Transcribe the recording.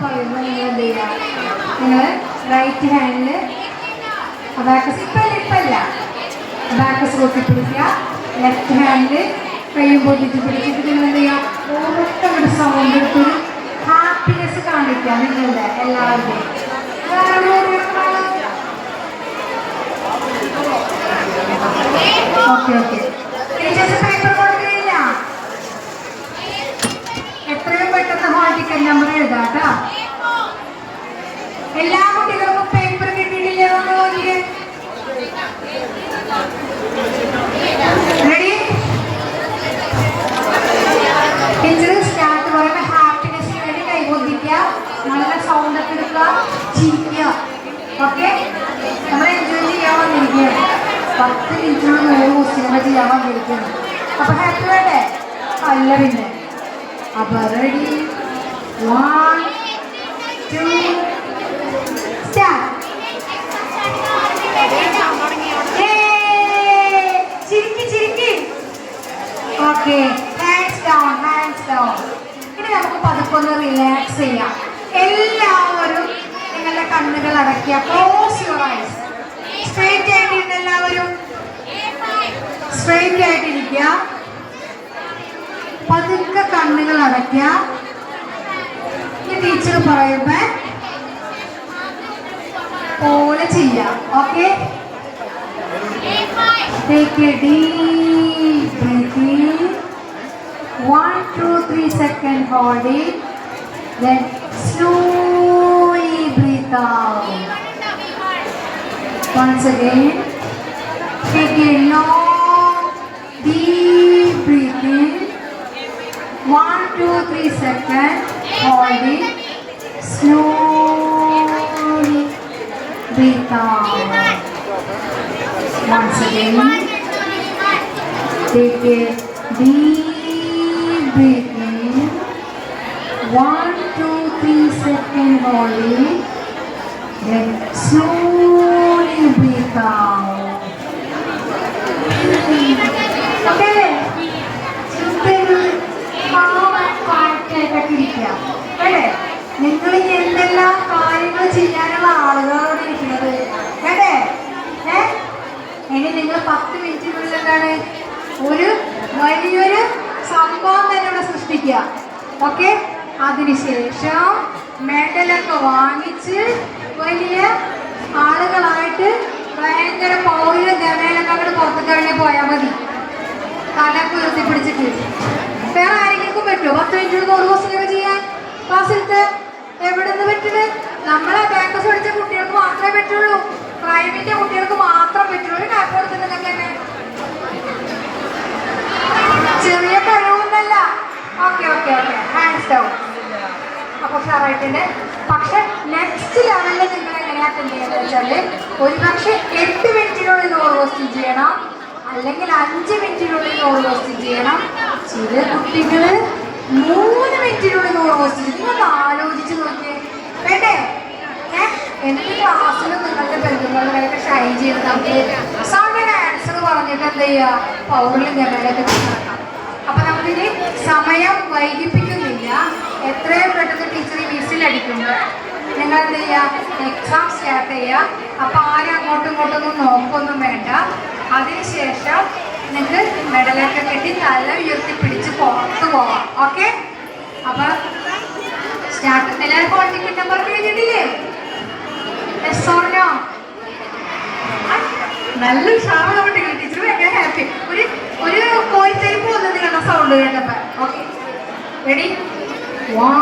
പറയുമ്പോൾ നിങ്ങൾ എന്ത് ചെയ്യുക, നിങ്ങൾ റൈറ്റ് ഹാൻഡിൽ അബാക്കസ് ഇപ്പല്ല അബാക്കസ് കൊത്തി പിടിക്കുക, ലെഫ്റ്റ് ഹാൻഡിൽ കയ്യും പൊട്ടിച്ച് പിടിച്ചിട്ട് നിങ്ങൾ എന്ത് ചെയ്യുക, ഓരോരുത്തരുടെ സൗണ്ട് എടുത്തൊരു ഹാപ്പിനെസ് കാണിക്കുക നിങ്ങളുടെ എല്ലാവരുടെയും. ഓക്കെ ഓക്കെ, ടീച്ചേഴ്സ് പേപ്പർ കൊടുക്കില്ല, എത്രയും പെട്ടെന്ന് ഹാൾ ടിക്കറ്റ് നമ്പർ എഴുതാട്ടാ. എല്ലാ കുട്ടികൾക്കും പേപ്പർ കിട്ടിയിട്ടില്ലേ? റെഡി? ടീച്ചർ സ്റ്റാർട്ട് പറയുമ്പോൾ ഹാപ്പിനെസ്സിന് വേണ്ടി കൈകൊണ്ടിരിക്കുക, നല്ല സൗണ്ട് ഒക്കെ എടുക്കുക, ചിരിക്കുക. ഓക്കെ, നമ്മൾ എൻജോയ് ചെയ്യാൻ വന്നിരിക്കുകയാണ്. 10 മിനിറ്റിനുള്ള 100 ക്വസ്റ്റ്യൻ ചെയ്യാൻ വന്നിരിക്കുന്നു. അപ്പൊ ഹാപ്പി വേണ്ടേ? അല്ല പിന്നെ. അപ്പൊ റെഡി, 1 2 സ്റ്റാർട്ട്. ചിരിക്കി. Okay, hands down. ഇനി നമുക്ക് പതുക്കൊന്ന് റിലാക്സ് ചെയ്യാം. എല്ലാവരും നിങ്ങളുടെ കണ്ണുകൾ അടയ്ക്കുക. Close your eyes. സ്ട്രെയിറ്റ് ആയിട്ടിരുന്ന എല്ലാവരും സ്ട്രെയിറ്റ് ആയിട്ടിരിക്കുക. പതുക്കെ കണ്ണുകൾ അടയ്ക്കുക. ഈ ടീച്ചർ പറയുമ്പോ പോലെ ചെയ്യാം. Okay, take a deep breath in. 1 2 3 seconds hold it, then slowly breathe out. Once again, take a long deep breath in. 1 2 3 seconds hold it, slowly breathe out. Once again, take a deep breathe in. 1 2 3 seconds hold it, then slowly breathe out. Okay, അല്ലേ? നിങ്ങൾ എന്തെല്ലാം കാര്യങ്ങൾ ചെയ്യാനുള്ള ആളുകളോട് ഇരിക്കുന്നത് അല്ലേ? ഇനി നിങ്ങൾ 10 മിനിറ്റിനുള്ളിൽ എന്താണ് ഒരു വലിയൊരു സംഭവം തന്നെ ഇവിടെ സൃഷ്ടിക്കുക. ഓക്കെ, അതിനുശേഷം മെഡലൊക്കെ വാങ്ങിച്ച് വലിയ ആളുകളായിട്ട് ഭയങ്കര പൗരിലും ഗമയിലൊക്കെ അങ്ങോട്ട് പുറത്തു കഴിഞ്ഞ് പോയാൽ മതി. തലക്ക് ഉയർത്തിപ്പിടിച്ചിട്ട് വേറെ ആരെങ്കിലും പറ്റുമോ? 10 മിനിറ്റ് 100 ക്വസ്റ്റ്യൻ ചെയ്യാൻ ക്ലാസ്സിലത്തെ എവിടെ നിന്ന് പറ്റുന്നത്? നമ്മളെ ക്യാമ്പസ് പഠിച്ച കുട്ടികൾക്ക് മാത്രമേ പറ്റുള്ളൂ, പ്രൈവറ്റിന്റെ കുട്ടികൾക്ക് മാത്രം പറ്റുള്ളൂ. കാപ്പോടത്ത് തന്നെ ചെറിയ കഴിവൊന്നല്ല. Okay okay okay, hands down. അപ്പൊ ഉഷാറായിട്ടുണ്ട്. പക്ഷെ നെക്സ്റ്റ് ലെവലിൽ നിങ്ങൾ എങ്ങനെയാ അറ്റൻഡ് ചെയ്യുന്നത് വെച്ചാല് ഒരു പക്ഷെ 8 മിനിറ്റിനുള്ളിൽ 100 ക്വസ്റ്റ്യൻ ചെയ്യണം, അല്ലെങ്കിൽ 5 മിനിറ്റിനുള്ളിൽ 100 ക്വസ്റ്റ്യൻ ചെയ്യണം. ചില കുട്ടികൾ 3 മിനിറ്റിനുള്ളിൽ 100 ക്വസ്റ്റ്യൻ ചെയ്യും. നിങ്ങൾ ആലോചിച്ച് നോക്കിയേ വേണ്ടേ? എന്നിട്ട് ക്ലാസ്സിൽ നിങ്ങളുടെ ബന്ധുക്കളുടെയൊക്കെ ഷൈൻ ചെയ്ത് നമുക്ക് സമയം ആൻസർ പറഞ്ഞിട്ട് എന്ത് ചെയ്യുക, പൗറിലും ഗമയിലൊക്കെ നടക്കാം. അപ്പൊ നമുക്കിനി സമയം വൈകിപ്പിക്കുന്നില്ല. എത്രയും പെട്ടെന്ന് ടീച്ചർ ഈ വിസിലടിക്കുമ്പോൾ നിങ്ങൾ എന്ത് ചെയ്യുക, എക്സാം സ്റ്റാർട്ട് ചെയ്യുക. അപ്പൊ ആരും അങ്ങോട്ടും ഇങ്ങോട്ടൊന്നും നോക്കൊന്നും വേണ്ട. അതിനുശേഷം നിങ്ങൾക്ക് മെഡലൊക്കെ കെട്ടി തല ഉയർത്തി പിടിച്ച് പുറത്ത് പോവാം. ഓക്കെ, അപ്പൊ സ്റ്റാർട്ട്. എല്ലാവരും ഹാൾ ടിക്കറ്റ് നമ്പർ കഴിഞ്ഞിട്ടില്ലേ? നല്ല ഉഷാറുള്ള കുട്ടികൾ. ടീച്ചർ ഭയങ്കര ഹാപ്പി. ഒരു കോഴിത്തരിപ്പ് വന്നത് കണ്ട സൗണ്ട് കേട്ടപ്പോ. Okay, ready? 1